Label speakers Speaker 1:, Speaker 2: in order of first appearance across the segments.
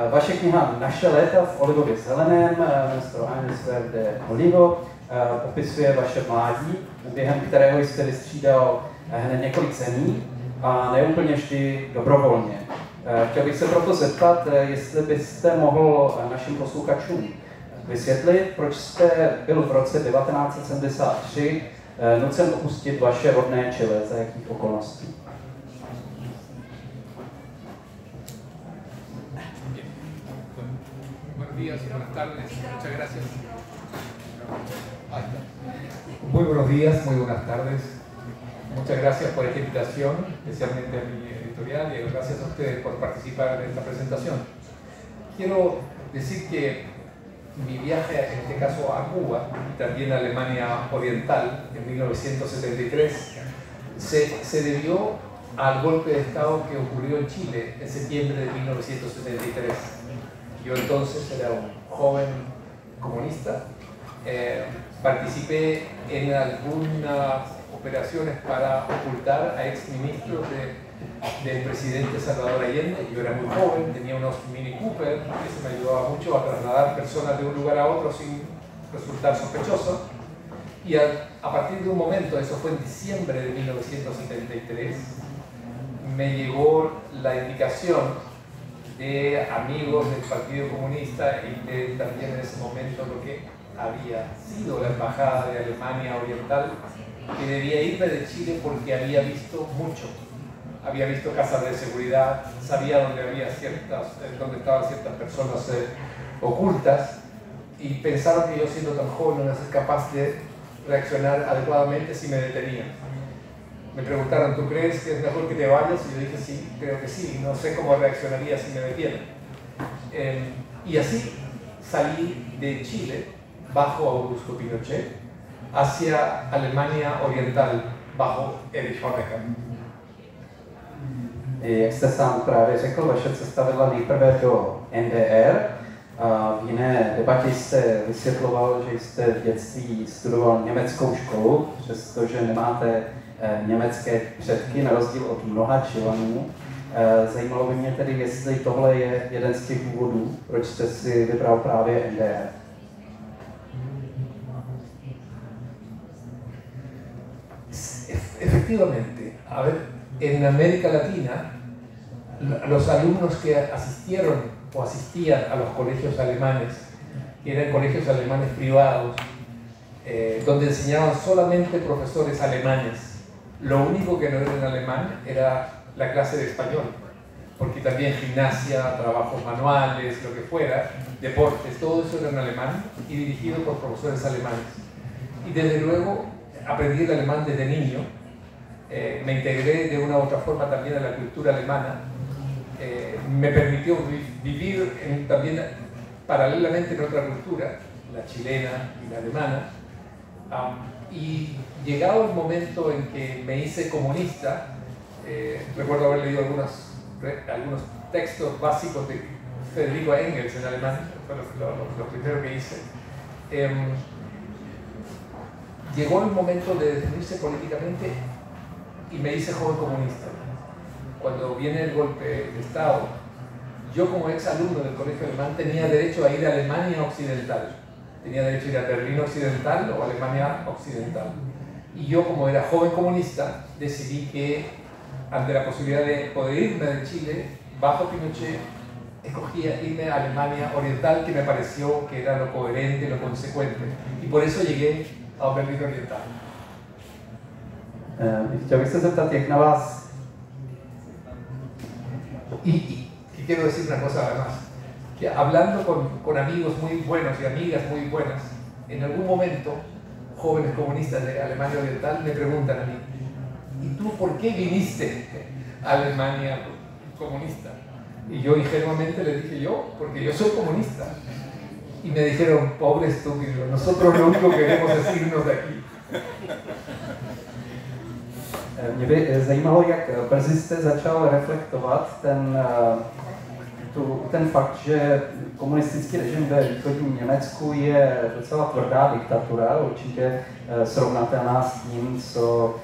Speaker 1: Vaše kniha Naše léta v olivově zeleném, Nuestro años verde olivo, popisuje vaše mládí, během kterého jste vystřídal hned několik zemí a neúplně vždy dobrovolně. Chtěl bych se proto zeptat, jestli byste mohl našim posluchačům vysvětlit, proč jste byl v roce 1973 nucen opustit vaše rodné Chile, za jakých okolností?
Speaker 2: Buenos días, buenas tardes, muchas gracias. Muy buenos días, muy buenas tardes. Muchas gracias por esta invitación, especialmente a mi editorial, y gracias a ustedes por participar en esta presentación. Quiero decir que mi viaje, en este caso a Cuba y también a Alemania Oriental en 1973, se debió al golpe de Estado que ocurrió en Chile en septiembre de 1973. Yo entonces era un joven comunista, participé en algunas operaciones para ocultar a exministros del presidente Salvador Allende. Yo era muy joven, tenía unos Mini Cooper, y eso me ayudaba mucho a trasladar personas de un lugar a otro sin resultar sospechoso. Y a partir de un momento, eso fue en diciembre de 1973, me llegó la indicación de amigos del Partido Comunista y de también en ese momento lo que había sido la Embajada de Alemania Oriental, que debía irme de Chile porque había visto mucho. Había visto casas de seguridad, sabía dónde estaban ciertas personas ocultas, y pensaron que yo, siendo tan joven, no iba a ser capaz de reaccionar adecuadamente si me detenían. Me preguntaron, ¿tú crees que es mejor que te vayas? Y yo dije, sí, creo que sí, no sé cómo reaccionaría si me detienen. Y así salí de Chile, bajo Augusto Pinochet, hacia Alemania Oriental, bajo Erich Honecker.
Speaker 1: Jak jste sám právě řekl, vaše cesta vedla nejprve do NDR. V jiné debatě jste vysvětloval, že jste v dětství studoval německou školu, přestože nemáte německé předky, na rozdíl od mnoha Čilanů. Zajímalo by mě tedy, jestli tohle je jeden z těch důvodů, proč jste si vybral právě NDR.
Speaker 2: Efectivamente, a ver, en América Latina, los alumnos que asistieron o asistían a los colegios alemanes, que eran colegios alemanes privados, donde enseñaban solamente profesores alemanes. Lo único que no era en alemán era la clase de español, porque también gimnasia, trabajos manuales, lo que fuera, deportes, todo eso era en alemán y dirigido por profesores alemanes. Y desde luego aprendí el alemán desde niño, me integré de una u otra forma también a la cultura alemana, me permitió vivir también paralelamente en otra cultura, la chilena y la alemana, y llegado el momento en que me hice comunista, recuerdo haber leído algunos textos básicos de Federico Engels en alemán, fue lo primero que hice. Llegó el momento de definirse políticamente y me hice joven comunista. Cuando viene el golpe de Estado, yo como ex alumno del colegio alemán tenía derecho a ir a Alemania Occidental. Tenía derecho a ir a Berlín Occidental o Alemania Occidental. Y yo, como era joven comunista, decidí que ante la posibilidad de poder irme de Chile, bajo Pinochet, escogía irme a Alemania Oriental, que me pareció que era lo coherente, lo consecuente. Y por eso llegué a Berlín Oriental.
Speaker 1: Chtěl bych se zeptat, jak na vás...
Speaker 2: Y quiero decir una cosa además, que hablando con amigos muy buenos y amigas muy buenas, en algún momento, jóvenes comunistas de Alemania Oriental me preguntan a mí, ¿y tú por qué viniste a Alemania comunista? Y yo ingenuamente les dije, yo, porque yo soy comunista. Y me dijeron, pobre estúpido, nosotros lo único que queremos es irnos de aquí.
Speaker 1: Mě by zajímalo, jak brzy jste začal reflektovat ten fakt, že komunistický režim ve východním Německu je docela tvrdá diktatura, určitě srovnatelná s tím, co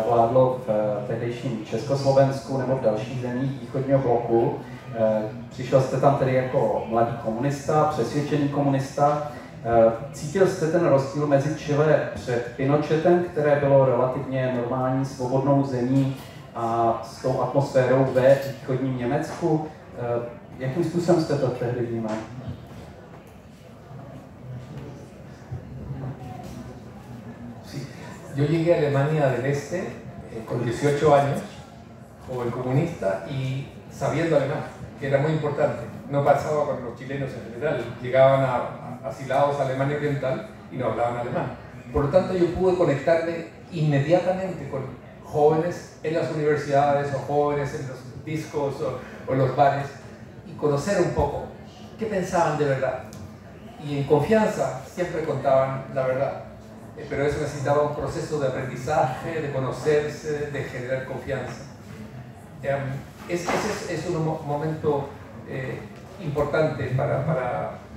Speaker 1: vládlo v tehdejším Československu nebo v dalších zemích východního bloku. Přišel jste tam tedy jako mladý komunista, přesvědčený komunista. Cítil jste ten rozdíl mezi Chile před Pinochetem, které bylo relativně normální, svobodnou zemí, a s tou atmosférou ve východním Německu? Jakým způsobem jste to tehdy vnímali?
Speaker 2: Yo llegué a Alemania del Este con 18 años, joven comunista y sabiendo alemán, que era muy importante. No pasaba con los chilenos en general, llegaban asilados a Alemania Oriental y no hablaban alemán. Por lo tanto, yo pude conectarme inmediatamente con jóvenes en las universidades o jóvenes en los discos o los bares y conocer un poco qué pensaban de verdad. Y en confianza siempre contaban la verdad. Pero eso necesitaba un proceso de aprendizaje, de conocerse, de generar confianza. Ese es un momento importante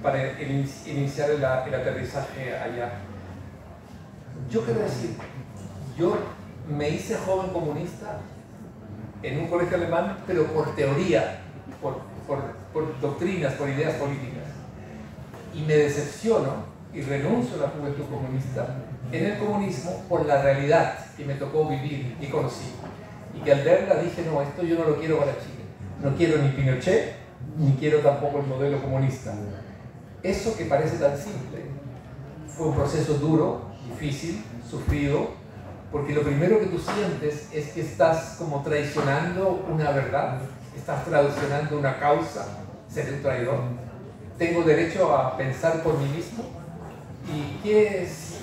Speaker 2: para iniciar el aterrizaje allá. Yo quiero decir, yo me hice joven comunista en un colegio alemán, pero por teoría, por doctrinas, por ideas políticas. Y me decepciono y renuncio a la juventud comunista en el comunismo por la realidad que me tocó vivir y conocí. Y que al verla dije, no, esto yo no lo quiero para Chile. No quiero ni Pinochet, ni quiero tampoco el modelo comunista. Eso que parece tan simple fue un proceso duro, difícil, sufrido, porque lo primero que tú sientes es que estás como traicionando una verdad, estás traicionando una causa, ser un traidor. Tengo derecho a pensar por mí mismo. ¿Y qué es?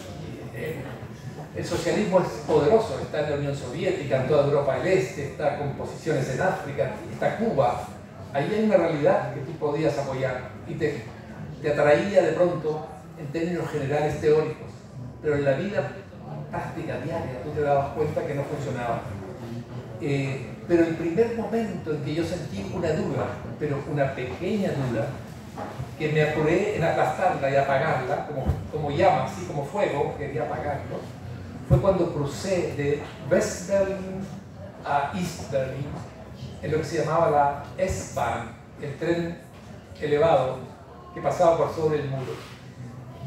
Speaker 2: El socialismo es poderoso, está en la Unión Soviética, en toda Europa del Este, está con posiciones en África, está Cuba. Ahí hay una realidad que tú podías apoyar y te atraía de pronto en términos generales teóricos, pero en la vida práctica, diaria, tú te dabas cuenta que no funcionaba. Pero el primer momento en que yo sentí una duda, pero una pequeña duda, que me apuré en aplastarla y apagarla, como llama, así como fuego, quería apagarlo, fue cuando crucé de West Berlin a East Berlin, en lo que se llamaba la S-Bahn, el tren elevado que pasaba por sobre el muro.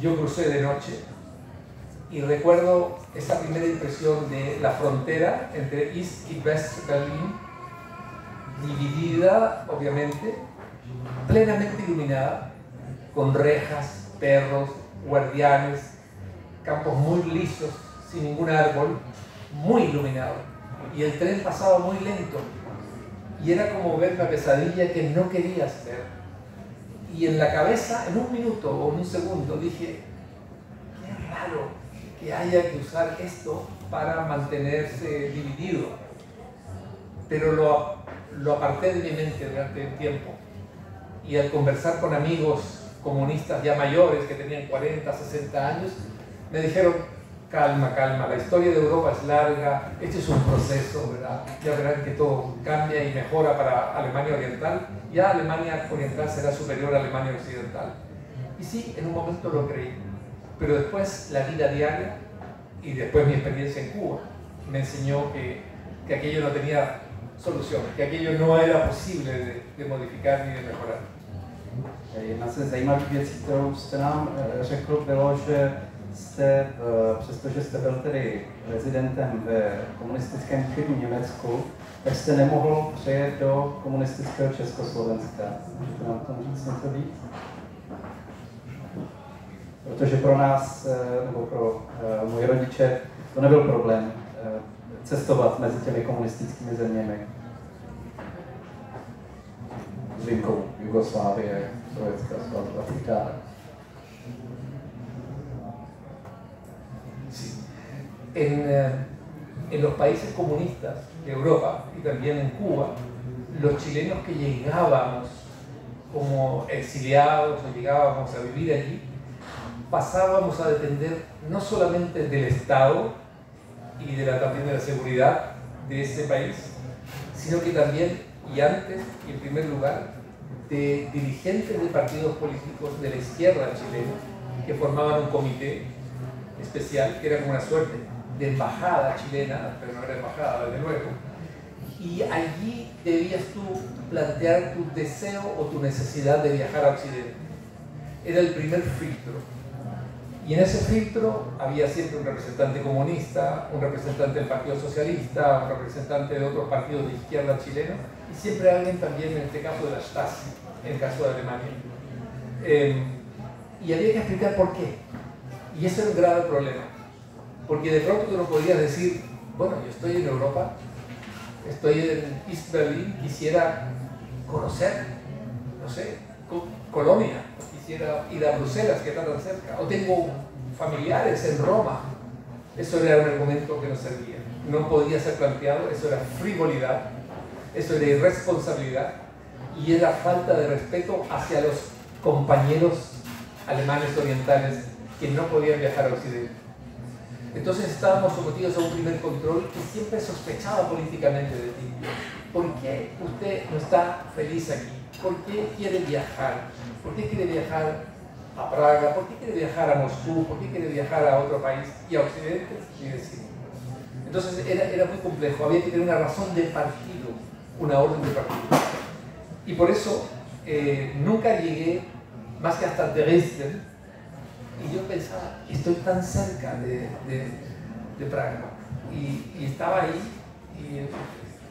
Speaker 2: Yo crucé de noche y recuerdo esa primera impresión de la frontera entre East y West Berlin, dividida, obviamente, plenamente iluminada, con rejas, perros, guardianes, campos muy lisos, sin ningún árbol, muy iluminado. Y el tren pasaba muy lento. Y era como ver una pesadilla que no querías ver. Y en la cabeza, en un minuto o en un segundo, dije, qué raro que haya que usar esto para mantenerse dividido. Pero lo aparté de mi mente durante el tiempo. Y al conversar con amigos comunistas ya mayores que tenían 40, 60 años, me dijeron, calma, calma, la historia de Europa es larga, este es un proceso, ¿verdad? Ya verán que todo cambia y mejora para Alemania Oriental, ya Alemania Oriental será superior a Alemania Occidental. Y sí, en un momento lo creí, pero después la vida diaria y después mi experiencia en Cuba me enseñó que aquello no tenía solución, que aquello no era posible de modificar ni de mejorar.
Speaker 1: Jedna ze zajímavých věcí, kterou jste nám řekl, bylo, že jste, přestože jste byl tedy rezidentem ve komunistickém východním Německu, tak jste nemohl přejet do komunistického Československa. Můžete nám tomu říct něco víc? Protože pro nás, nebo pro moje rodiče, to nebyl problém cestovat mezi těmi komunistickými zeměmi. S výjimkou Jugoslávie, Sovětského svazu a tak dále.
Speaker 2: En los países comunistas de Europa y también en Cuba, los chilenos que llegábamos como exiliados o llegábamos a vivir allí, pasábamos a depender no solamente del Estado y también de la seguridad de ese país, sino que también, y antes y en primer lugar, de dirigentes de partidos políticos de la izquierda chilena que formaban un comité especial que era como una suerte de embajada chilena, pero no era embajada desde luego, y allí debías tú plantear tu deseo o tu necesidad de viajar a Occidente. Era el primer filtro. Y en ese filtro había siempre un representante comunista, un representante del Partido Socialista, un representante de otros partidos de izquierda chilenos, y siempre alguien también, en este caso, de la Stasi, en el caso de Alemania. Y había que explicar por qué. Y ese era un grave problema. Porque de pronto tú no podías decir, bueno, yo estoy en Europa, estoy en East Berlin, quisiera conocer, no sé, Colonia, quisiera ir a Bruselas, que está tan cerca, o tengo familiares en Roma. Eso era un argumento que no servía. No podía ser planteado, eso era frivolidad, eso era irresponsabilidad y era falta de respeto hacia los compañeros alemanes orientales que no podían viajar a Occidente. Entonces estábamos sometidos a un primer control que siempre sospechaba políticamente de ti. ¿Por qué usted no está feliz aquí? ¿Por qué quiere viajar? ¿Por qué quiere viajar a Praga? ¿Por qué quiere viajar a Moscú? ¿Por qué quiere viajar a otro país? Y a Occidente, ni decir. Entonces era muy complejo, había que tener una razón de partido, una orden de partido. Y por eso nunca llegué más que hasta Dresden. Y yo pensaba, estoy tan cerca de Praga. Y estaba ahí, y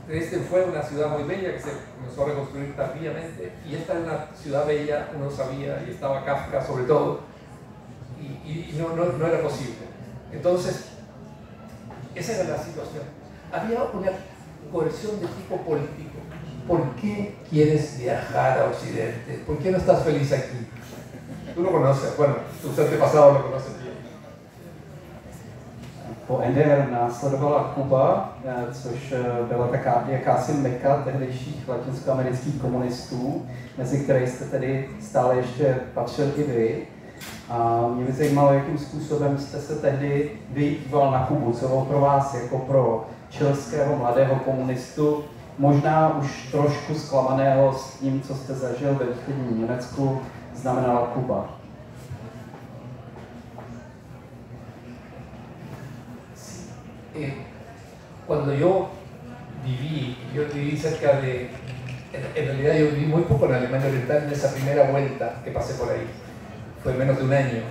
Speaker 2: Dresden fue una ciudad muy bella que se comenzó a reconstruir tardíamente, y esta era una ciudad bella, uno sabía, y estaba Kafka sobre todo, y no era posible. Entonces, esa era la situación. Había una coerción de tipo político. ¿Por qué quieres viajar a Occidente? ¿Por qué no estás feliz aquí? Tú lo conoces, bueno, tus antepasados lo conocen bien.
Speaker 1: Po NDR následovala Kuba, což byla jakási meka tehdejších latinskoamerických komunistů, mezi které jste tedy stále ještě patřil i vy. A mě by zajímalo, jakým způsobem jste se tehdy díval na Kubu, co bylo pro vás jako pro chilského mladého komunistu, možná už trošku zklamaného s tím, co jste zažil ve východním Německu, znamenala Kuba.
Speaker 2: Cuando yo viví cerca de, en realidad yo viví muy poco en Alemania Oriental en esa primera vuelta que pasé por ahí, fue menos de un año,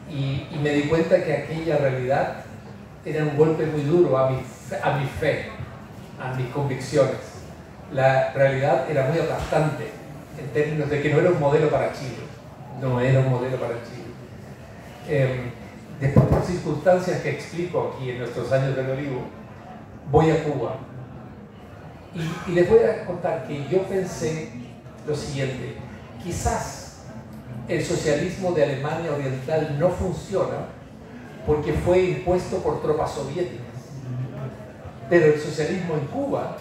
Speaker 2: y me di cuenta que aquella realidad era un golpe muy duro a mi fe, a mis convicciones. La realidad era muy aplastante en términos de que no era un modelo para Chile, no era un modelo para Chile. Después, por circunstancias que explico aquí en nuestros años del Olivo, voy a Cuba y les voy a contar que yo pensé lo siguiente: quizás el socialismo de Alemania Oriental no funciona porque fue impuesto por tropas soviéticas, pero el socialismo en Cuba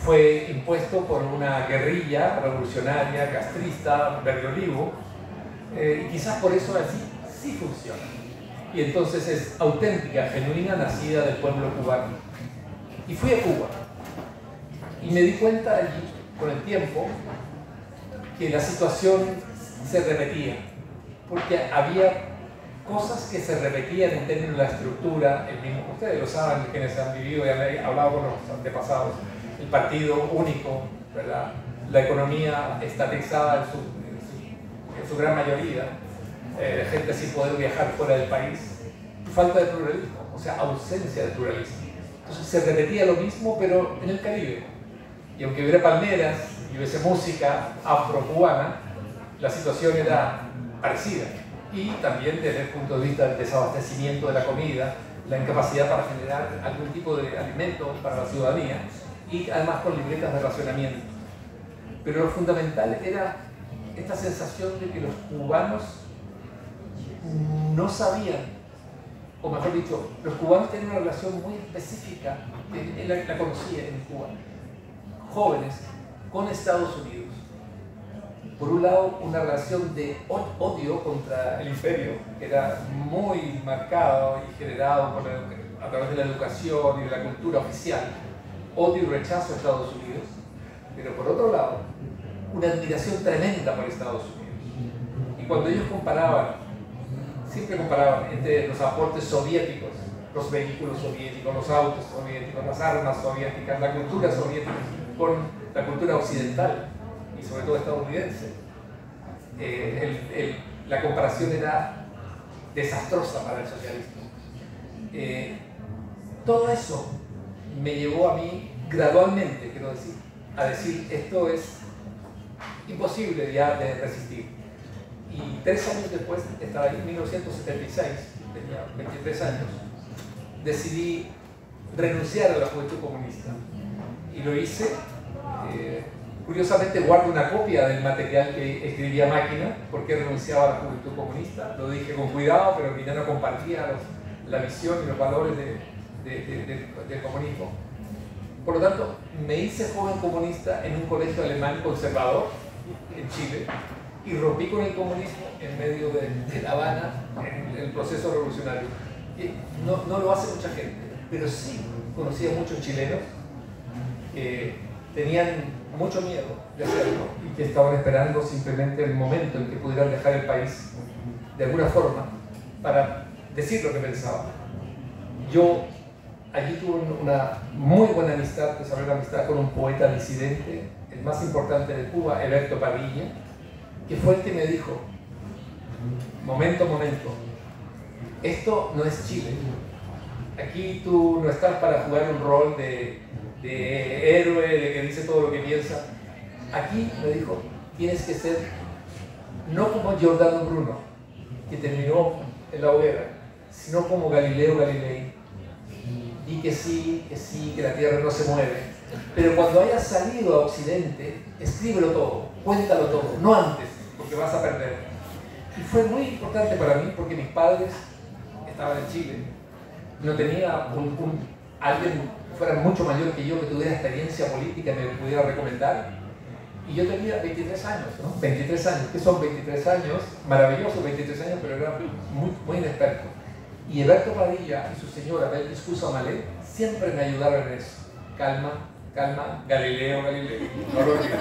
Speaker 2: fue impuesto por una guerrilla revolucionaria, castrista, verde olivo, y quizás por eso así sí funciona. Y entonces es auténtica, genuina, nacida del pueblo cubano. Y fui a Cuba y me di cuenta allí, con el tiempo, que la situación se repetía, porque había cosas que se repetían en términos de la estructura, ustedes lo saben, quienes han vivido y han hablado con los antepasados, el partido único, ¿verdad? La economía estatizada en su gran mayoría, gente sin poder viajar fuera del país, falta de pluralismo, o sea, ausencia de pluralismo. Entonces se repetía lo mismo, pero en el Caribe. Y aunque hubiera palmeras y hubiese música afro-cubana, la situación era parecida. Y también desde el punto de vista del desabastecimiento de la comida, la incapacidad para generar algún tipo de alimento para la ciudadanía, y además con libretas de racionamiento. Pero lo fundamental era esta sensación de que los cubanos no sabían, o mejor dicho, los cubanos tenían una relación muy específica, la conocía en Cuba, jóvenes, con Estados Unidos. Por un lado, una relación de odio contra el imperio, que era muy marcado y generado a través de la educación y de la cultura oficial, odio y rechazo a Estados Unidos, pero por otro lado, una admiración tremenda por Estados Unidos. Y cuando ellos siempre comparaban entre los aportes soviéticos, los vehículos soviéticos, los autos soviéticos, las armas soviéticas, la cultura soviética, con la cultura occidental y sobre todo estadounidense. La comparación era desastrosa para el socialismo. Todo eso me llevó a mí gradualmente, quiero decir, a decir esto es imposible ya de resistir. Y 3 años después, estaba en 1976, tenía 23 años, decidí renunciar a la Juventud Comunista. Y lo hice, curiosamente guardo una copia del material que escribí a máquina, porque renunciaba a la Juventud Comunista. Lo dije con cuidado, pero que ya no compartía la visión y los valores del comunismo. Por lo tanto, me hice joven comunista en un colegio alemán conservador en Chile y rompí con el comunismo en medio de La Habana en el proceso revolucionario. Y no lo hace mucha gente, pero sí conocí a muchos chilenos que tenían mucho miedo de hacerlo y que estaban esperando simplemente el momento en que pudieran dejar el país de alguna forma para decir lo que pensaban. Yo allí tuve una muy buena amistad, desarrollé una amistad con un poeta disidente, el más importante de Cuba, Eberto Padilla, que fue el que me dijo, momento, esto no es Chile. Aquí tú no estás para jugar un rol de héroe, de que dice todo lo que piensa. Aquí, me dijo, tienes que ser no como Giordano Bruno, que terminó en la hoguera, sino como Galileo Galilei. Y que sí, que la Tierra no se mueve. Pero cuando hayas salido a Occidente, escríbelo todo, cuéntalo todo, no antes, porque vas a perder. Y fue muy importante para mí porque mis padres estaban en Chile. No tenía alguien fuera mucho mayor que yo que tuviera experiencia política y me pudiera recomendar. Y yo tenía 23 años, ¿no? 23 años, que son 23 años, maravillosos 23 años, pero era muy inexperto. Y Eberto Padilla y su señora Belkis Cusa-Malé siempre me ayudaron en eso. Calma, Galileo Galilei. No lo olvides.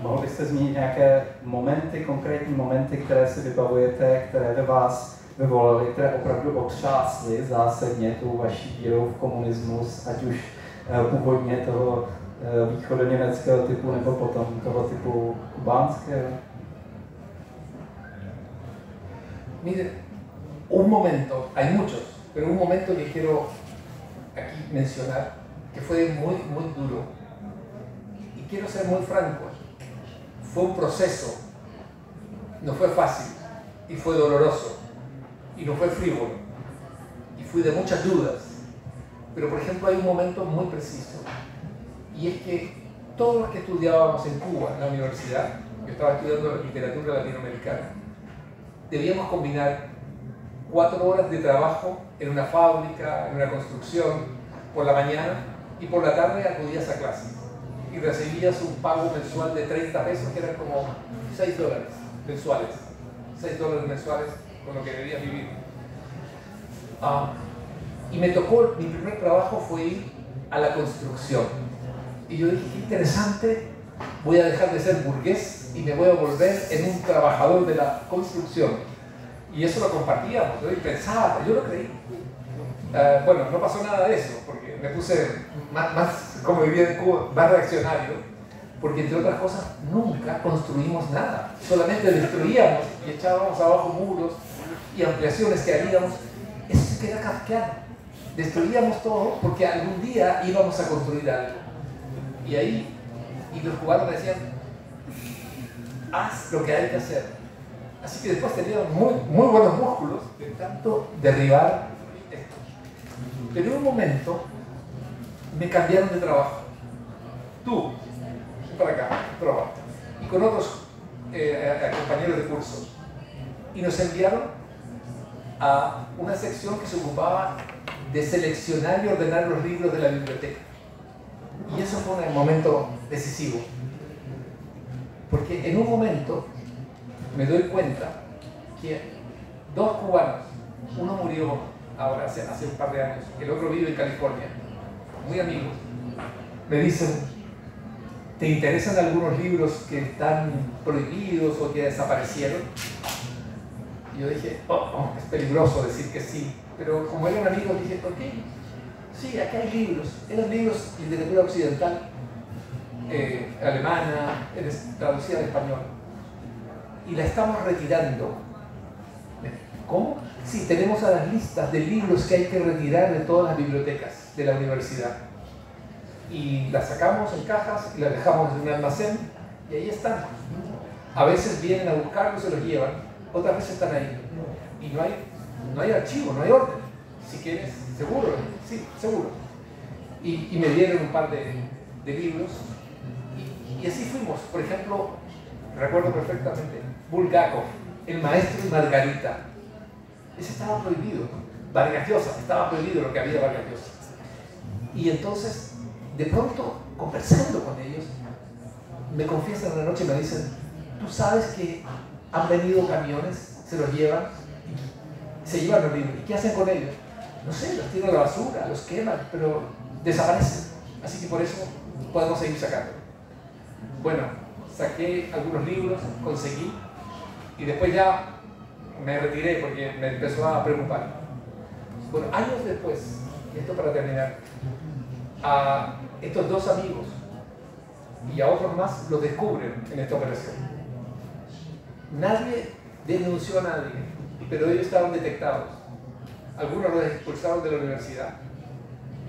Speaker 1: Mohl byste zmínit nějaké momenty, konkrétní momenty, které si vybavujete, které ve vás vyvolaly, které opravdu otřásly zásadně tou vaší vírou v komunismus, ať už původně toho východoněmeckého typu, nebo potom toho typu kubánského?
Speaker 2: Mire, un momento, hay muchos, pero un momento que quiero aquí mencionar, que fue muy duro. Y quiero ser muy franco, fue un proceso, no fue fácil, y fue doloroso, y no fue frívolo, y fui de muchas dudas. Pero por ejemplo hay un momento muy preciso, y es que todos los que estudiábamos en Cuba, en la universidad, yo estaba estudiando literatura latinoamericana, debíamos combinar 4 horas de trabajo en una fábrica, en una construcción, por la mañana, y por la tarde acudías a clases. Y recibías un pago mensual de 30 pesos, que eran como $6 mensuales. $6 mensuales con lo que debías vivir. Y me tocó, mi primer trabajo fue ir a la construcción. Y yo dije, qué interesante, voy a dejar de ser burgués y me voy a volver en un trabajador de la construcción. Y eso lo compartíamos, yo pensaba, yo lo creí. Bueno, no pasó nada de eso, porque me puse más como vivía en Cuba, más reaccionario, porque entre otras cosas nunca construimos nada, solamente destruíamos y echábamos abajo muros y ampliaciones que haríamos. Eso se queda kafkiano. Destruíamos todo porque algún día íbamos a construir algo. Y ahí, y los cubanos decían, haz lo que hay que hacer. Así que después teníamos muy buenos músculos de tanto derribar esto. Pero en un momento me cambiaron de trabajo. Tú, para acá, trabajo. Y con otros compañeros de curso. Y nos enviaron a una sección que se ocupaba de seleccionar y ordenar los libros de la biblioteca. Y eso fue un momento decisivo. Porque en un momento me doy cuenta que 2 cubanos, uno murió ahora hace un par de años, el otro vive en California, muy amigos, me dicen, ¿te interesan algunos libros que están prohibidos o que desaparecieron? Y yo dije, es peligroso decir que sí, pero como eran amigos dije, ok, Sí, acá hay libros. Eran libros de literatura occidental, alemana, traducida al español. Y la estamos retirando. ¿Cómo? Sí, tenemos a las listas de libros que hay que retirar de todas las bibliotecas de la universidad. Y las sacamos en cajas y las dejamos en un almacén y ahí están. A veces vienen a buscarlos y se los llevan, otras veces están ahí. Y no hay archivo, no hay orden. Si quieres, seguro, sí, seguro. Y me dieron un par de libros y así fuimos. Por ejemplo, recuerdo perfectamente, Bulgakov, El maestro y Margarita. Ese estaba prohibido. Vargas Llosa, estaba prohibido lo que había de Vargas Llosa. Y entonces, de pronto, conversando con ellos, me confiesan una noche y me dicen, ¿tú sabes que han venido camiones, se los llevan, se llevan los libros? ¿Y qué hacen con ellos? No sé, los tiran a la basura, los queman, pero desaparecen. Así que por eso podemos seguir sacando. Bueno, saqué algunos libros, conseguí, y después ya me retiré porque me empezó a preocupar. Bueno, años después, y esto para terminar, a estos dos amigos y a otros más los descubren en esta operación. Nadie denunció a nadie, pero ellos estaban detectados. Algunos los expulsaron de la universidad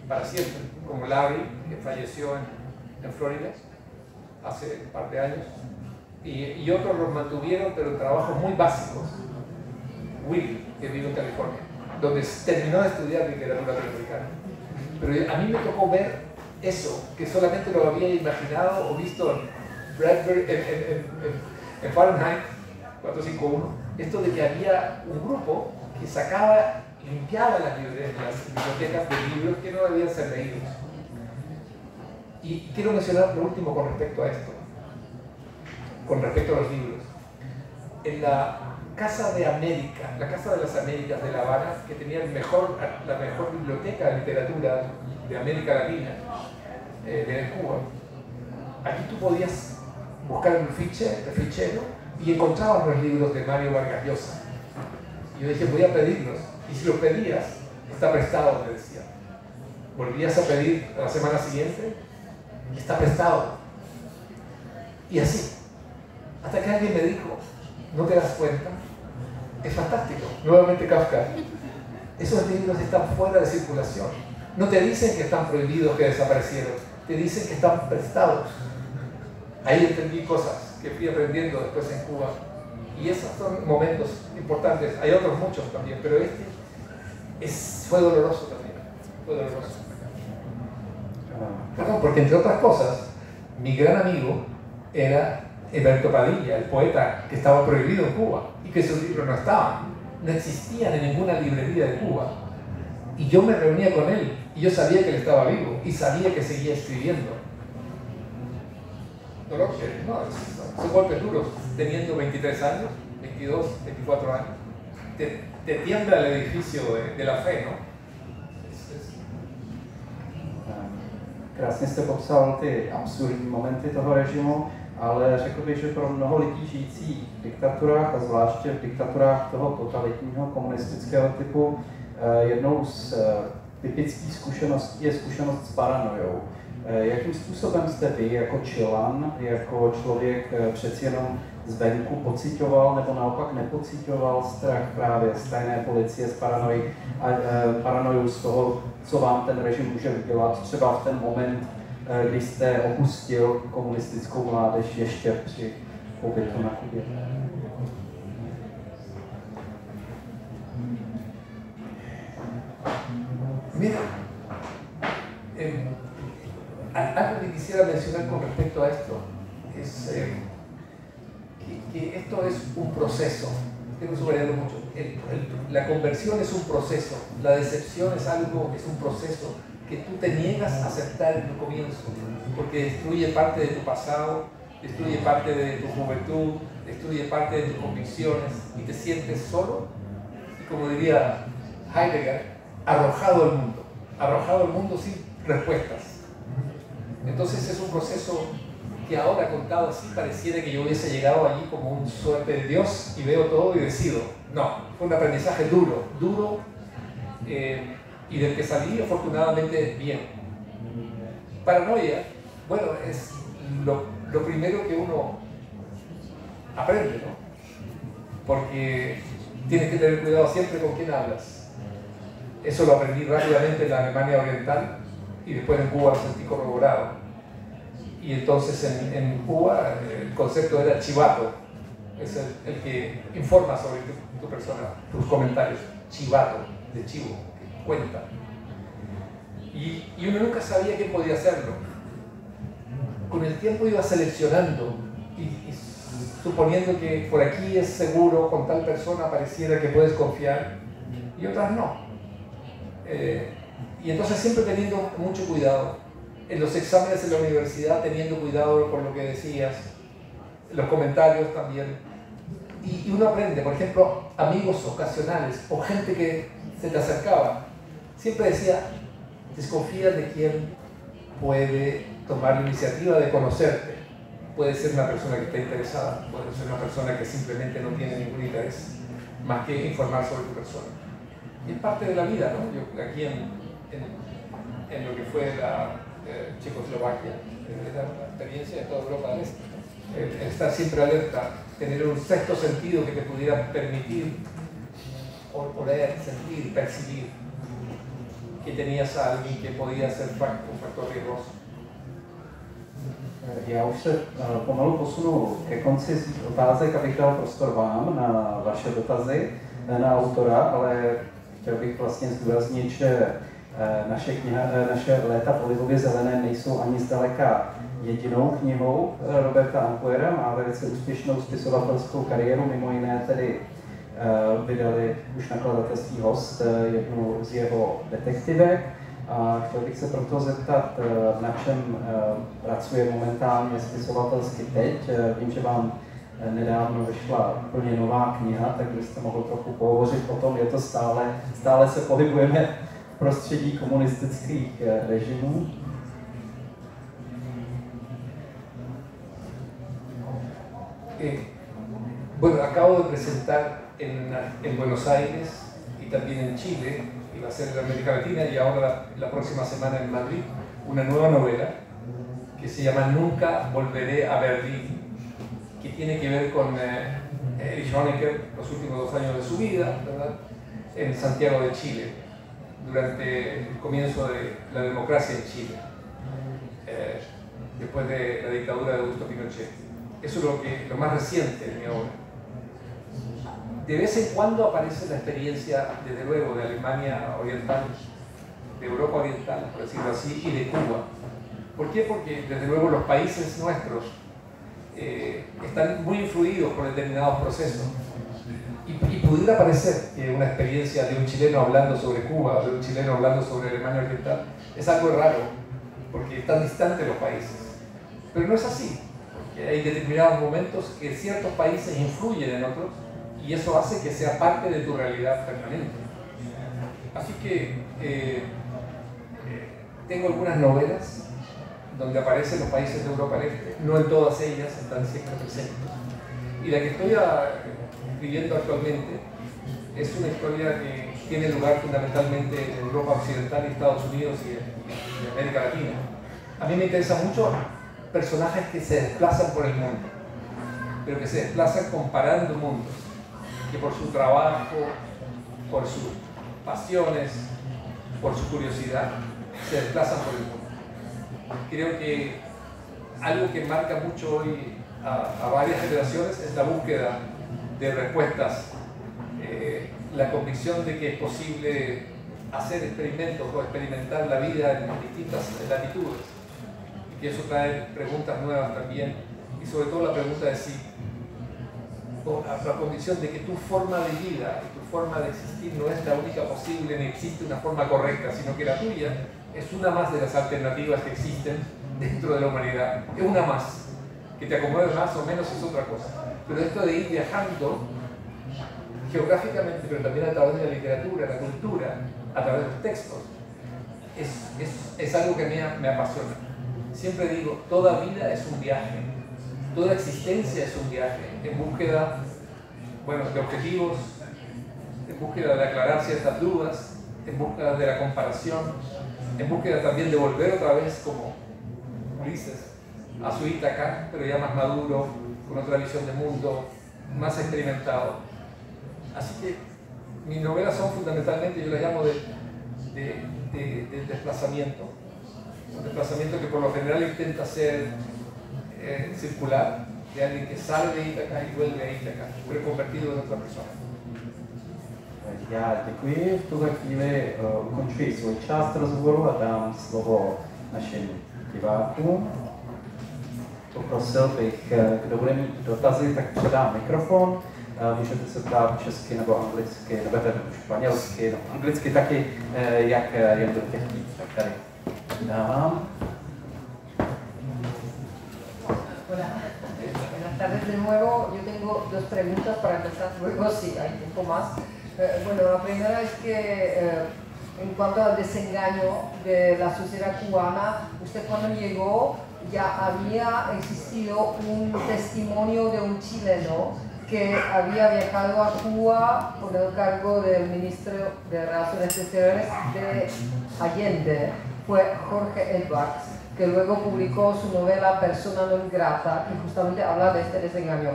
Speaker 2: para siempre, como Larry, que falleció en Florida hace un par de años, y otros los mantuvieron, pero en trabajos muy básicos. Will, que vive en California, donde terminó de estudiar literatura latinoamericana. Pero a mí me tocó ver eso, que solamente lo había imaginado o visto en Bradbury, en Fahrenheit 451, esto de que había un grupo que sacaba, limpiaba las bibliotecas de libros que no debían ser leídos. Y quiero mencionar lo último con respecto a esto, con respecto a los libros. En la Casa de América, la Casa de las Américas de La Habana, que tenía la mejor biblioteca de literatura de América Latina, de Cuba, aquí tú podías buscar en el fichero y encontrabas los libros de Mario Vargas Llosa. Y yo dije, voy a pedirlos. Y si los pedías, está prestado, me decía. Volvías a pedir a la semana siguiente, está prestado. Y así, hasta que alguien me dijo, ¿no te das cuenta? Es fantástico. Nuevamente Kafka. Esos libros están fuera de circulación. No te dicen que están prohibidos, que desaparecieron. Te dicen que están prestados. Ahí entendí cosas que fui aprendiendo después en Cuba. Y esos son momentos importantes. Hay otros muchos también, pero fue doloroso también. Fue doloroso. Perdón, porque entre otras cosas, mi gran amigo era Eberto Padilla, el poeta que estaba prohibido en Cuba y que sus libros no estaban, no existían en ninguna librería de Cuba. Y yo me reunía con él y yo sabía que él estaba vivo y sabía que seguía escribiendo. Dolor, no, son golpes duros, teniendo 23 años, 22, 24 años. Te tiembla el edificio de la fe, ¿no?
Speaker 1: Krásně jste popsal ty absurdní momenty toho režimu, ale řekl bych, že pro mnoho lidí žijící v diktaturách a zvláště v diktaturách toho totalitního komunistického typu jednou z typických zkušeností je zkušenost s paranojou. Jakým způsobem jste vy jako Chilan, jako člověk přeci jenom zvenku pocitoval nebo naopak nepocitoval strach právě z tajné policie, z paranoju z toho, co vám ten režim může udělat, třeba v ten moment, kdy jste opustil komunistickou mládež ještě při pobytu na Kubě?
Speaker 2: Mira, algo que quisiera mencionar con respecto a esto es que esto es un proceso. Tengo que subrayarlo mucho. La conversión es un proceso, la decepción es un proceso que tú te niegas a aceptar en el comienzo, porque destruye parte de tu pasado, destruye parte de tu juventud, destruye parte de tus convicciones y te sientes solo y, como diría Heidegger, arrojado al mundo sin respuestas. Entonces es un proceso que ahora, contado así, pareciera que yo hubiese llegado allí como un suerte de Dios y veo todo y decido. No, fue un aprendizaje duro, y del que salí afortunadamente bien. Paranoia, bueno, es lo primero que uno aprende, ¿no? Porque tienes que tener cuidado siempre con quién hablas. Eso lo aprendí rápidamente en la Alemania Oriental y después en Cuba lo sentí corroborado. Y entonces en Cuba el concepto era chivato, es el que informa sobre tu persona, tus comentarios. Chivato, de chivo, que cuenta. Y uno nunca sabía quién podía hacerlo. Con el tiempo iba seleccionando y suponiendo que por aquí es seguro, con tal persona pareciera que puedes confiar y otras no. Y entonces siempre teniendo mucho cuidado. En los exámenes en la universidad teniendo cuidado con lo que decías, los comentarios también. Y uno aprende, por ejemplo, amigos ocasionales o gente que se te acercaba. Siempre decía, desconfía de quién puede tomar la iniciativa de conocerte. Puede ser una persona que está interesada, puede ser una persona que simplemente no tiene ningún interés más que informar sobre tu persona. Y es parte de la vida, ¿no? Yo aquí en lo que fue la Checoslovaquia, la experiencia de toda Europa del Este, estar siempre alerta, tener un sexto sentido que te pudiera permitir oler, sentir, percibir que tenías a alguien que podía ser un factor riesgoso.
Speaker 1: Já už se pomalu posunu ke konci otázek, abych dal prostor vám na vaše dotazy na autora, ale chtěl bych vlastně zdůraznit, že naše Léta v olivově zeleném nejsou ani zdaleka jedinou knihou Roberta Ampuera. Má velice úspěšnou spisovatelskou kariéru, mimo jiné tedy vydali už nakladatelství Host jednu z jeho detektivek. A chtěl bych se proto zeptat, na čem pracuje momentálně spisovatelsky teď. Vím, že vám nedávno vyšla úplně nová kniha, tak byste mohl trochu pohovořit o tom. Je to stále se pohybujeme v prostředí komunistických režimů.
Speaker 2: Bueno, acabo de presentar en Buenos Aires y también en Chile, y va a ser en América Latina, y ahora la próxima semana en Madrid, una nueva novela que se llama Nunca volveré a Berlín, que tiene que ver con Erich Honecker, los últimos 2 años de su vida, ¿verdad?, en Santiago de Chile, durante el comienzo de la democracia en Chile, después de la dictadura de Augusto Pinochet. Eso es lo más reciente de mi obra. De vez en cuando aparece la experiencia, desde luego, de Alemania Oriental, de Europa Oriental, por decirlo así, y de Cuba. ¿Por qué? Porque, desde luego, los países nuestros están muy influidos por determinados procesos. Y pudiera parecer que una experiencia de un chileno hablando sobre Cuba, o de un chileno hablando sobre Alemania Oriental, es algo raro, porque están distantes los países. Pero no es así, porque hay determinados momentos que ciertos países influyen en otros, y eso hace que sea parte de tu realidad permanente. Así que tengo algunas novelas donde aparecen los países de Europa del Este, no en todas ellas están siempre presentes. Y la que estoy escribiendo actualmente es una historia que tiene lugar fundamentalmente en Europa Occidental y Estados Unidos y América Latina. A mí me interesan mucho personajes que se desplazan por el mundo, pero que se desplazan comparando mundos, que por su trabajo, por sus pasiones, por su curiosidad, se desplazan por el mundo. Creo que algo que marca mucho hoy a varias generaciones es la búsqueda de respuestas, la convicción de que es posible hacer experimentos o experimentar la vida en distintas latitudes, y que eso trae preguntas nuevas también, y sobre todo la pregunta de si, la convicción de que tu forma de vida y tu forma de existir no es la única posible, ni existe una forma correcta, sino que la tuya es una más de las alternativas que existen dentro de la humanidad. Es una más. Que te acomode más o menos es otra cosa. Pero esto de ir viajando geográficamente, pero también a través de la literatura, la cultura, a través de los textos, es algo que me apasiona. Siempre digo, toda vida es un viaje. Toda existencia es un viaje en búsqueda, bueno, de objetivos, en búsqueda de aclarar ciertas dudas, en busca de la comparación, en búsqueda también de volver otra vez como Ulises a su Ítaca, pero ya más maduro, con otra visión de mundo, más experimentado. Así que mis novelas son fundamentalmente, yo las llamo de desplazamiento, un desplazamiento que por lo general intenta ser circular, de alguien que sale de Ítaca y vuelve a Ítaca, reconvertido en otra persona.
Speaker 1: Já děkuji. V tuhle chvíli ukončuji svou část rozhovoru a dám slovo našim divákům. Poprosil bych, kdo bude mít dotazy, tak předám mikrofon. Můžete se ptát česky nebo anglicky, nebo španělsky, no, anglicky taky, jak jen budete chtít. Tak tady dávám.
Speaker 3: Buenas tardes de nuevo. Yo tengo dos preguntas para empezar, luego si hay tiempo más. Bueno, la primera es que en cuanto al desengaño de la sociedad cubana, usted cuando llegó ya había existido un testimonio de un chileno que había viajado a Cuba por el cargo del ministro de Relaciones Exteriores de Allende, fue Jorge Edwards, que luego publicó su novela Persona non grata y justamente habla de este desengaño.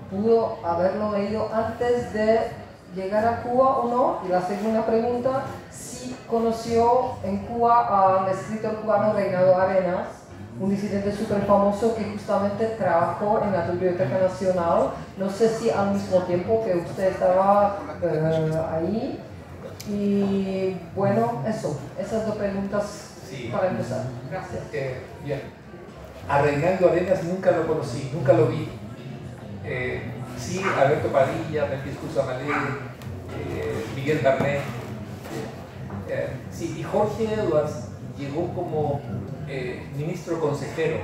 Speaker 3: ¿Pudo haberlo leído antes de llegar a Cuba o no? Y la segunda pregunta, si conoció en Cuba al escritor cubano Reinaldo Arenas, un disidente súper famoso que justamente trabajó en la Biblioteca Nacional, no sé si al mismo tiempo que usted estaba ahí. Y bueno, eso, esas dos preguntas
Speaker 2: Sí.
Speaker 3: para empezar. Gracias.
Speaker 2: Bien. A Reinaldo Arenas nunca lo conocí, nunca lo vi. Sí, Alberto Padilla, Francisco Amalé, Miguel Barnet. Sí, y Jorge Edwards llegó como ministro consejero,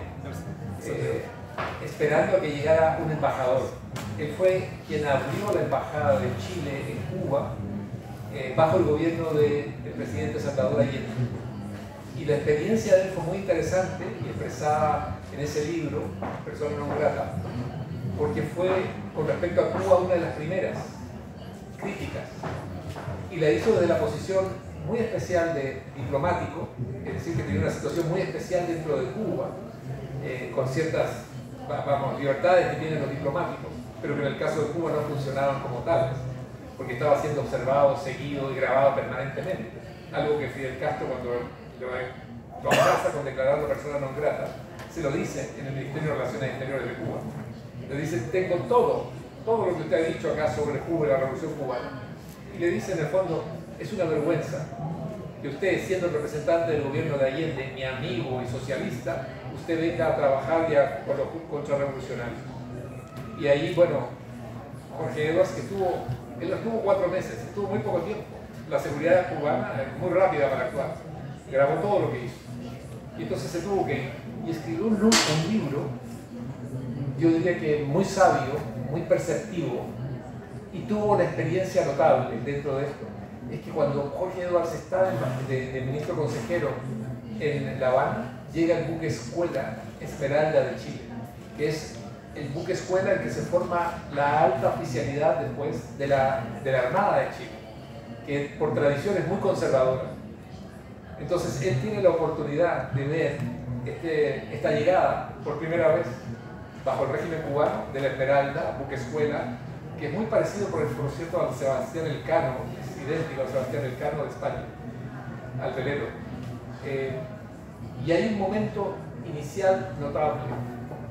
Speaker 2: esperando a que llegara un embajador. Él fue quien abrió la embajada de Chile en Cuba bajo el gobierno del presidente Salvador Allende. Y la experiencia de él fue muy interesante y expresada en ese libro, Persona non grata, porque fue con respecto a Cuba una de las primeras críticas y la hizo desde la posición muy especial de diplomático, es decir, que tenía una situación muy especial dentro de Cuba, con ciertas libertades que tienen los diplomáticos, pero que en el caso de Cuba no funcionaban como tales, porque estaba siendo observado, seguido y grabado permanentemente, algo que Fidel Castro, cuando lo amenaza con declararlo persona non grata, se lo dice en el Ministerio de Relaciones Exteriores de Cuba. Le dice, tengo todo lo que usted ha dicho acá sobre Cuba y la Revolución Cubana. Y le dice, en el fondo, es una vergüenza que usted, siendo el representante del gobierno de Allende, mi amigo y socialista, usted venga a trabajar ya con los contrarrevolucionarios. Y ahí, bueno, Jorge Edwards, él estuvo 4 meses, estuvo muy poco tiempo. La seguridad cubana es muy rápida para actuar. Grabó todo lo que hizo. Y entonces se tuvo que ir. Y escribió un libro, yo diría que muy sabio, muy perceptivo, y tuvo una experiencia notable dentro de esto. Es que cuando Jorge Edwards está de ministro consejero en La Habana, llega el buque escuela Esmeralda de Chile, que es el buque escuela en que se forma la alta oficialidad después de la Armada de Chile, que por tradición es muy conservadora. Entonces él tiene la oportunidad de ver esta llegada por primera vez bajo el régimen cubano de la Esmeralda, buque escuela, que es muy parecido por cierto al Sebastián Elcano, es idéntico al Sebastián Elcano de España, al velero. Y hay un momento inicial notable,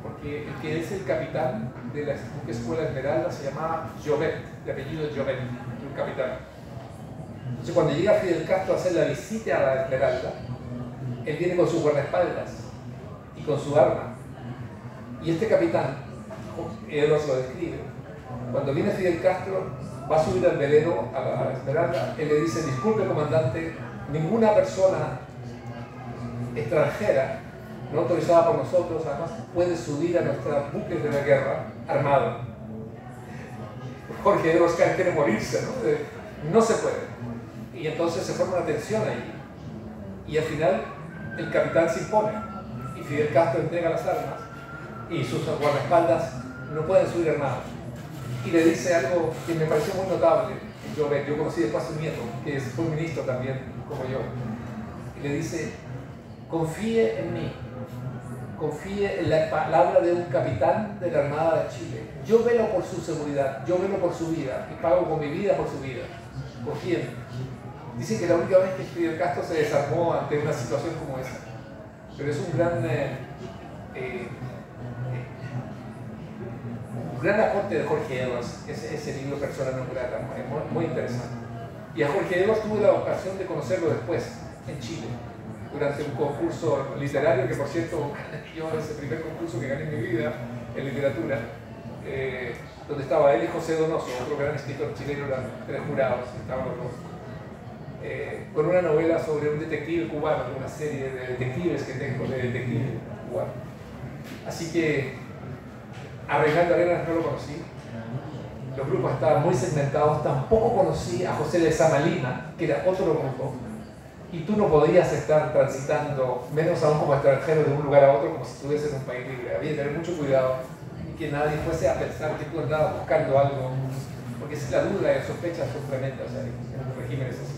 Speaker 2: porque el que es el capitán de la buque escuela Esmeralda se llamaba Jovet, de apellido Jovet, un capitán. Entonces cuando llega Fidel Castro a hacer la visita a la Esmeralda, él viene con sus guardaespaldas y con su arma. Y este capitán, Edwards lo describe, cuando viene Fidel Castro, va a subir al velero a la Esmeralda, él le dice, disculpe comandante, ninguna persona extranjera no autorizada por nosotros, además, puede subir a nuestros buques de la guerra armado. Jorge Edwards quiere morirse, ¿no? No se puede. Y entonces se forma una tensión ahí. Y al final el capitán se impone. Y Fidel Castro entrega las armas y sus guardaespaldas no pueden subir armados. Y le dice algo que me pareció muy notable Yo conocí después a su nieto, que fue ministro también, como yo, y le dice, confíe en mí, confíe en la palabra de un capitán de la Armada de Chile. Yo velo por su seguridad, yo velo por su vida, y pago con mi vida por su vida. Confíe en mí. Dicen que la única vez que Fidel Castro se desarmó ante una situación como esa. Pero es un gran aporte de Jorge Edwards, ese libro Persona no grata, es muy interesante. Y a Jorge Edwards tuve la ocasión de conocerlo después, en Chile, durante un concurso literario que, por cierto, yo ese primer concurso que gané en mi vida en literatura, donde estaba él y José Donoso, otro gran escritor chileno, eran 3 jurados, estaban los dos, con una novela sobre un detective cubano, una serie de detectives que tengo de detective cubano. Así que a Reinaldo Arenas no lo conocí, los grupos estaban muy segmentados, tampoco conocí a José de Samalina, que era otro grupo, y tú no podías estar transitando, menos aún como extranjero, de un lugar a otro como si estuviese en un país libre. Había que tener mucho cuidado y que nadie fuese a pensar que tú andabas buscando algo, porque si la duda y la sospecha son tremendas en los regímenes así.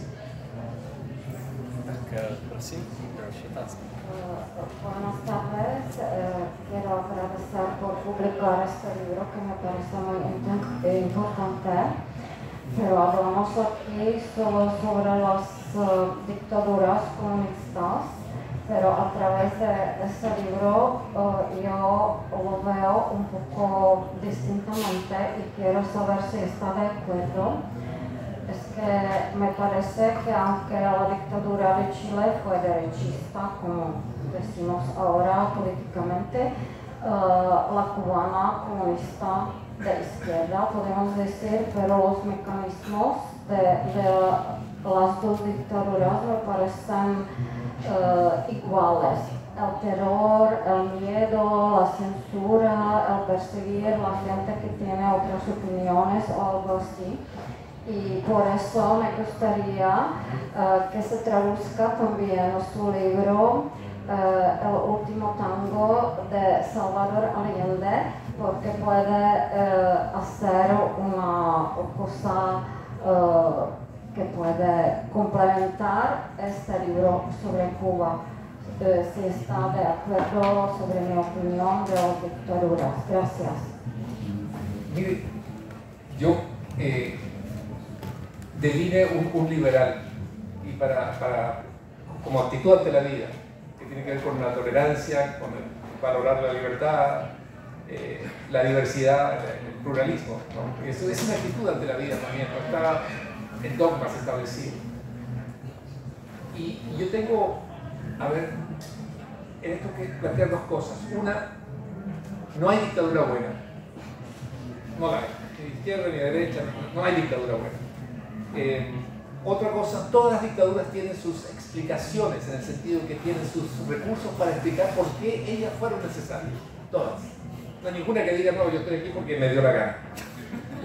Speaker 4: Buenas tardes, quiero agradecer por publicar este libro que me parece muy importante, pero hablamos aquí solo sobre las dictaduras comunistas, pero a través de este libro yo lo veo un poco distintamente y quiero saber si está de acuerdo. Es que me parece que aunque la dictadura de Chile fue derechista, como decimos ahora políticamente, la cubana comunista de izquierda, podemos decir, pero los mecanismos de las dos dictaduras me parecen iguales. El terror, el miedo, la censura, el perseguir a la gente que tiene otras opiniones o algo así. Y por eso me gustaría que se traduzca también en su libro El último tango de Salvador Allende, porque puede hacer una cosa que puede complementar este libro sobre Cuba. Si está de acuerdo sobre mi opinión de las dictaduras. Gracias.
Speaker 2: Mire, yo devine un liberal y como actitud ante la vida, que tiene que ver con la tolerancia, con el valorar la libertad, la diversidad, el pluralismo, ¿no? Eso es una actitud ante la vida también, no está en dogmas establecidos. Y yo tengo, a ver, en esto que plantear 2 cosas. Una, no hay dictadura buena, no la hay, ni de izquierda ni de derecha, no hay dictadura buena. Otra cosa, todas las dictaduras tienen sus explicaciones, en el sentido que tienen sus recursos para explicar por qué ellas fueron necesarias. Todas. No hay ninguna que diga, no, yo estoy aquí porque me dio la gana.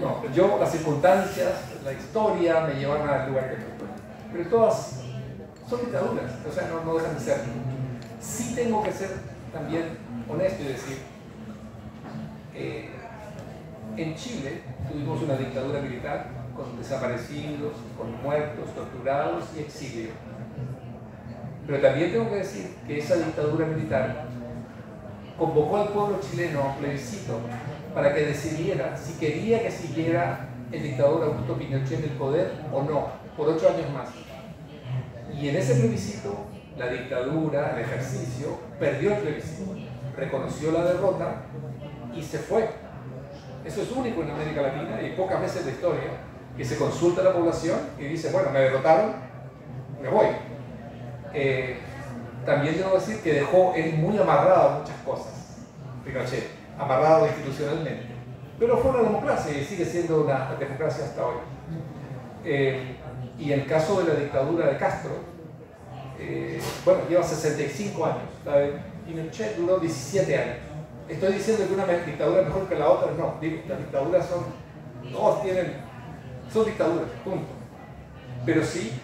Speaker 2: No, las circunstancias, la historia me llevaron al lugar que estoy. Pero todas son dictaduras, o sea, no dejan de ser. Sí tengo que ser también honesto y decir, en Chile tuvimos una dictadura militar con desaparecidos, con muertos, torturados y exilio. Pero también tengo que decir que esa dictadura militar convocó al pueblo chileno a un plebiscito para que decidiera si quería que siguiera el dictador Augusto Pinochet en el poder o no, por 8 años más. Y en ese plebiscito, la dictadura, el ejercicio, perdió el plebiscito, reconoció la derrota y se fue. Eso es único en América Latina y pocas veces en la historia, que se consulta a la población y dice, bueno, me derrotaron, me voy. También debo decir que dejó él muy amarrado a muchas cosas, Pinochet, amarrado institucionalmente. Pero fue una democracia y sigue siendo una democracia hasta hoy. Y el caso de la dictadura de Castro, bueno, lleva 65 años, Pinochet duró 17 años. Estoy diciendo que una dictadura es mejor que la otra, no, digo, las dictaduras son dictaduras, punto. Pero sí,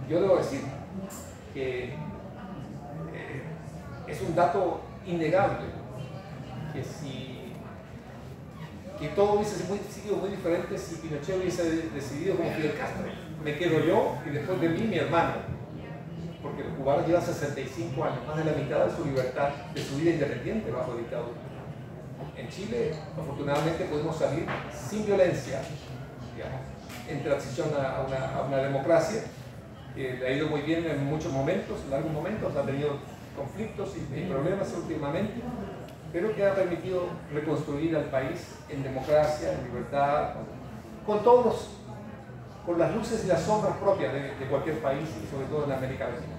Speaker 2: yo debo decir que es un dato innegable que que todo hubiese sido muy diferente si Pinochet hubiese decidido como Fidel Castro. Me quedo yo y después de mí mi hermano. Porque los cubanos llevan 65 años, más de la mitad de su libertad, de su vida independiente bajo dictadura. En Chile, afortunadamente, podemos salir sin violencia, digamos, en transición a una democracia. Le ha ido muy bien en muchos momentos, en largos momentos, ha tenido conflictos y problemas últimamente, pero que ha permitido reconstruir al país en democracia, en libertad, con las luces y las sombras propias de cualquier país y sobre todo en América Latina.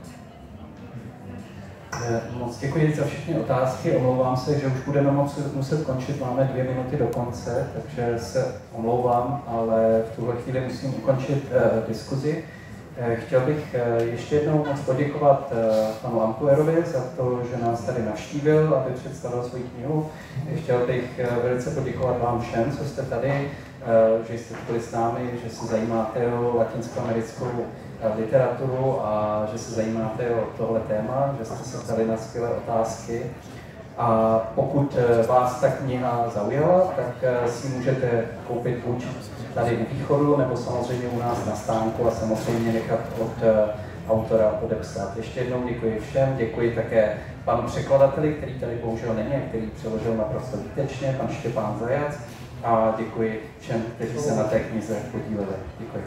Speaker 1: Moc děkuji za všechny otázky, omlouvám se, že už budeme muset končit, máme 2 minuty do konce, takže se omlouvám, ale v tuhle chvíli musím ukončit diskuzi. Chtěl bych ještě jednou moc poděkovat panu Lampuerovi za to, že nás tady navštívil, aby představil svou knihu. Chtěl bych velice poděkovat vám všem, co jste tady, že jste byli s námi, že se zajímáte o latinskoamerickou literaturu a že se zajímáte o tohle téma, že jste se ptali na skvělé otázky. A pokud vás ta kniha zaujala, tak si můžete koupit buď tady u Východu, nebo samozřejmě u nás na stánku a samozřejmě nechat od autora podepsat. Ještě jednou děkuji všem, děkuji také panu překladateli, který tady bohužel není a který přeložil naprosto výtečně, pan Štěpán Zajac, a děkuji všem, kteří se na té knize podíleli. Děkuji.